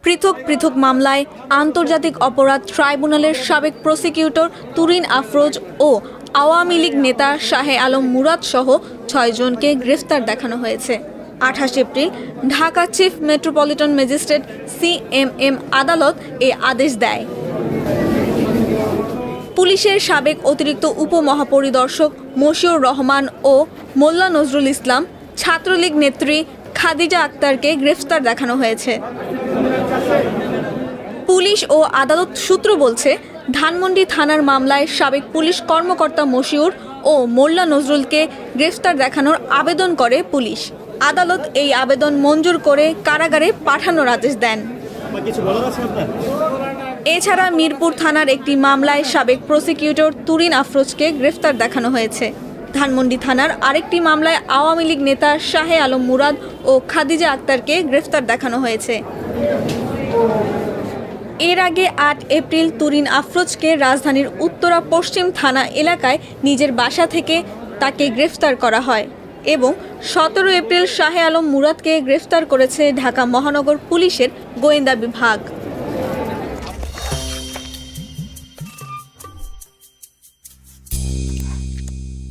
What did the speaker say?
পৃথক পৃথক মামলায় আন্তর্জাতিক অপরাধ ট্রাইব্যুনালের সাবেক প্রসিকিউটর তুরিন আফরোজ ও আওয়ামী লীগ নেতা শাহে আলম মুরাদ সহ ৬ জনকে গ্রেফতার দেখানো হয়েছে। ২৮ April Dhaka chief metropolitan magistrate CMM আদালত এ আদেশ দেয়। পুলিশের সাবেক অতিরিক্ত উপমহাপরিদর্শক মশিউর রহমান ও মোল্লা নজরুল ইসলাম, ছাত্রলীগ নেত্রী খাদিজা আক্তারকে গ্রেফতার দেখানো হয়েছে। পুলিশ ও আদালত সূত্র বলছে, ধানমন্ডি থানার মামলায় সাবেক পুলিশ কর্মকর্তা মশিউর ও মোল্লা নজরুলকে গ্রেফতার দেখানোর আবেদন করে পুলিশ। আদালত এই আবেদন মঞ্জুর করে কারাগারে পাঠানোর আদেশ দেন। এছাড়া মিরপুর থানার একটি মামলায় সাবেক প্রসিকিউটর তুরিন আফরোজকে গ্রেফতার দেখানো হয়েছে। ধানমন্ডি থানার আরেকটি মামলায় আওয়ামী লীগ নেতা শাহে আলম মুরাদ ও খাদিজা আক্তারকে গ্রেফতার দেখানো হয়েছে। এর আগে ৮ এপ্রিল তুরিন আফরোজকে রাজধানীর উত্তরা পশ্চিম থানা এলাকায় নিজের বাসা থেকে তাকে গ্রেফতার করা হয় এবং ১৭ এপ্রিল শাহে আলম মুরাদকে গ্রেফতার করেছে ঢাকা মহানগর পুলিশের গোয়েন্দা বিভাগ।